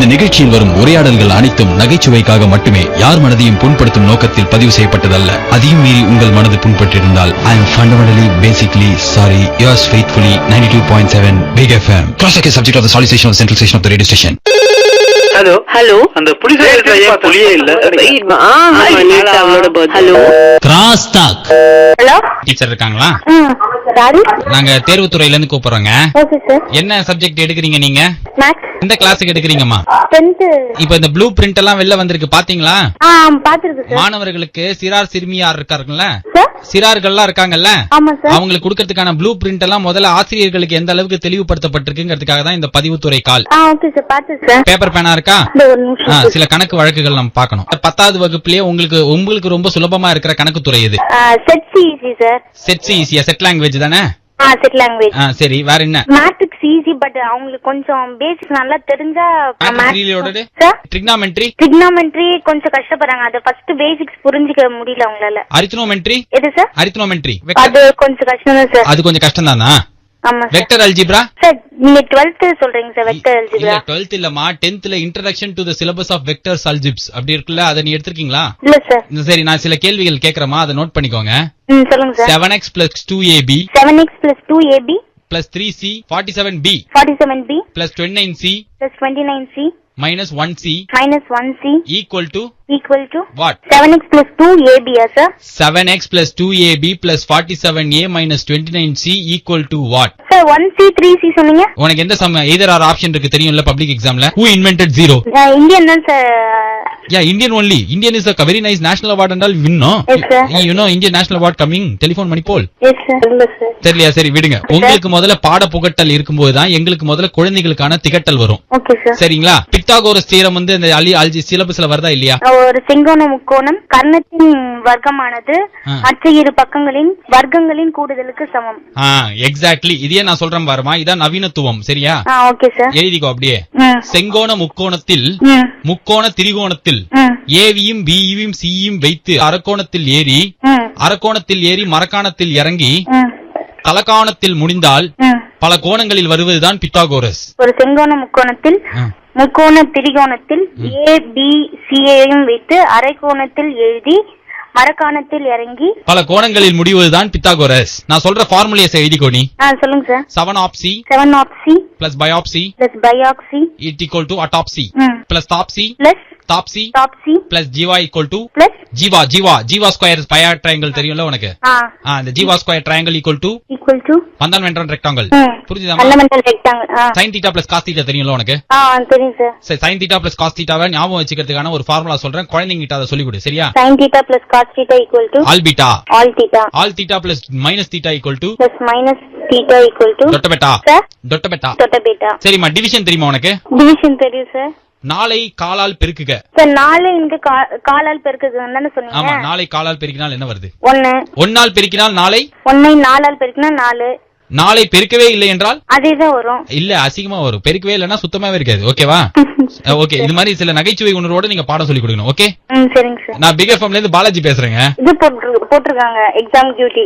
இந்த நிகழ்ச்சியில் வரும் உரையாடல்கள் அனைத்தும் நகைச்சுவைக்காக மட்டுமே, யார் மனதையும் புண்படுத்தும் நோக்கத்தில் பதிவு செய்யப்பட்டதல்ல. அதையும் மீறி உங்கள் மனது புண்பட்டிருந்தால் I am fundamentally basically sorry. Yours faithfully 92.7 Big FM. Cross-check is subject of the solicitation of the central station of the radio station. Hello hello, அந்த புலிஸ் புலியே இல்ல. Hello, cross talk hello, teacher இருக்காங்களா? யாரு? நாங்க தேர்வுத்துறையில இருந்து கூப்பிடுறோங்க. Okay sir. என்ன சப்ஜெக்ட் எடுக்கிறீங்க நீங்க? மேக்ஸ். எந்த கிளாஸுக்கு எடுக்கிறீங்கம்மா? 10th. இப்ப இந்த ப்ளூ பிரிண்ட் எல்லாம் வெளில வந்திருக்கு பாத்தீங்களா? பாத்துருக்கு சார். மாணவர்களுக்கு சிறார் சிறுமியார் இருக்காருங்களா, சார்? சிறார்கள்லாம் இருக்காங்கல்ல, ஆமா சார். அவங்களுக்கு கொடுக்கறதுக்கான ப்ளூ பிரிண்ட் எல்லாம் முதல்ல ஆசிரியர்களுக்கு எந்த அளவுக்கு தெளிவுபடுத்தப்பட்டிருக்குங்கிறதுக்காக தான் இந்த பதிவுத்துறை கால். ஓகே சார், பாத்து சார். பேப்பர் பேனா இருக்கா? ஒரு நிமிஷம். சில கணக்கு வழக்குகள் நம்ம பார்க்கணும். 10வது வகுப்புலயே உங்களுக்கு ரொம்ப சுலபமா இருக்கிற கணக்கு துறை இது. Set easy sir. செட் ஈஸியா? செட் லாங்குவேஜ் தானே? Set language. சரி, வேற என்ன? மேட்ரிக்ஸ் ஈஸி, பட் அவங்களுக்கு கொஞ்சம் பேசிக்ஸ் நல்லா தெரிஞ்சா. ட்ரிக்னாமெட்ரி கொஞ்சம் கஷ்டப்படுறாங்க. அது ஃபர்ஸ்ட் பேசிக்ஸ் புரிஞ்சிக்க முடியல அவங்களால. அரித்மெட்ரி எது சார்? அரித்மெட்ரி அது கொஞ்சம் கஷ்டம் தான் சார். அது கொஞ்சம் கஷ்டம் தானா? ஆமா சார். வெக்டர் அல்ஜிப்ரா சார், நீங்க 12th சொல்றீங்க சார். வெக்டர் அல்ஜிப்ரா இல்ல 12th இல்லமா, 10thல introduction to the syllabus of vectors algebra அப்படி இருக்குல்ல, அத நீ எடுத்துக்கீங்களா? இல்ல சார். சரி, நான் சில கேள்விகள் கேக்குறேமா, அதை நோட் பண்ணிக்கோங்க. சொல்லுங்க sir. 7x + 2ab 7x + 2ab + 3c 47b 47b + 29c + 29c -1c equal to what? 7x + 2ab sir. 7x + 2ab + 47a - 29c equal to what? sir 1c 3c சொன்னீங்க. உனக்கு எந்த சம் either or ஆப்ஷன் இருக்கு தெரியும்ல public எக்ஸாம்ல? who invented zero? Indian தான் sir. Yeah, Indian only. Indian is a very nice national award and all win, no? Yes sir. You know Indian national award coming, telephone money poll. Yes sir. இல்ல sir. சரியா? சரி விடுங்க. உங்களுக்கு முதல்ல பாட புகட்டல் இருக்கும்போது தான் எங்களுக்கு முதல்ல குழந்தைகளுக்கான திகட்டல் வரும். Okay sir. சரிங்களா? பித்தாகோரஸ் தியரம் வந்து இந்த அல்ஜி சிலபஸ்ல வருதா இல்லையா? ஒரு செங்கோண முக்கோணம் கர்ணத்தின் வர்க்கமானது மற்ற இரு பக்கங்களின் வர்க்கங்களின் கூடுதலுக்கு சமம். எக்ஸாக்ட்லி. இதையே நான் சொல்றேன் பாருமா, இதான் நவீனத்துவம். சரியா? Okay sir. எழுதிக்கோ அப்படியே. செங்கோண முக்கோணத்தில் முக்கோண திரிகோணத்தில் ஏவியும் பியும் சியும் வைத்து அரக்கோணத்தில் ஏறி மரக்காணத்தில் இறங்கி தலக்காணத்தில் முடிந்தால் பல கோணங்களில் வருவதுதான் பித்தாகோரஸ். ஒரு செங்கோண முக்கோணத்தில் முக்கோண திரிகோணத்தில் ஏ பி சியையும் வைத்து அரைக்கோணத்தில் எழுதி மரக்காணத்தில் இறங்கி பல கோணங்களில் முடிவதுதான் பித்தாகோரஸ். நான் சொல்ற ஃபார்முலேஸ் எழுதிக்கோ நீ. சொல்லுங்க sir. 7 of c plus biopsy it equal to autopsy plus topsy plus jiva equal to jiva square triangle தெரியும்ல உனக்கு? அந்த jiva square triangle equal to fundamental rectangle. புரியுதா? fundamental rectangle. sin theta plus cos theta தெரியும்ல உனக்கு? தெரியும் sir. சரி, sin theta plus cos theta வை ஞாபகம் வச்சுக்கிறதுக்கான ஒரு ஃபார்முலா சொல்றேன், குழந்தைங்கிட்ட அதை சொல்லி கொடு. சரியா? sin theta plus cos theta equal to all beta all theta plus minus theta equal to plus minus theta equal to dot beta. சரிமா, டிவிஷன் தெரியுமா உனக்கு? டிவிஷன் தெரியும் சார். நாளை காலால் பெருக்குக. சார், நாளை இங்க காலால் பெருக்குதுன்னு சொன்னீங்க. ஆமா, நாளை காலால் பெருக்கினால் என்ன வருது? 1. 1 பெருக்கினால் நாளை 1 4 பெருக்கினா 4. நாளை பெருக்கவே இல்லை என்றால் அதேதான் வரும். இல்ல, அசிங்கமா வரும். பெருக்கவே இல்லைன்னா சுத்தமாவே இருக்காது. ஓகேவா? ஓகே, இது மாதிரி சில நகைச்சுவை உணர்வோட நீங்க பாடம் சொல்லி கொடுக்கணும். ஓகே, சரிங்க சார். நான் பிக் எஃப்எம்ல இருந்து பாலாஜி பேசுறேங்க. இது போட்டுருக்காங்க எக்ஸாம் டியூட்டி.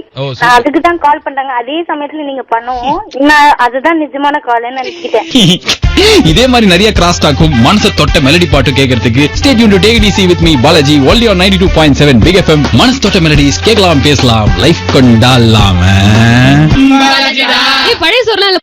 அதுக்கு தான் கால் பண்றாங்க. அதே சமயத்துல நீங்க பண்ணுவோம். நான் அதுதான் நிஜமான கால்னு நினைச்சிட்டேன். இதே மாதிரி நிறைய கிராஸ் டாக்கும் மனச தொட்ட மெலடி பாட்டு கேட்கறதுக்கு stay tune to take it easy with me Balaji only on 92.7 big FM. மனச தொட்ட மெலடிஸ் கேட்கலாம், பேசலாம், லைஃப் கொண்டாடலாமே. பழைய சொன்னால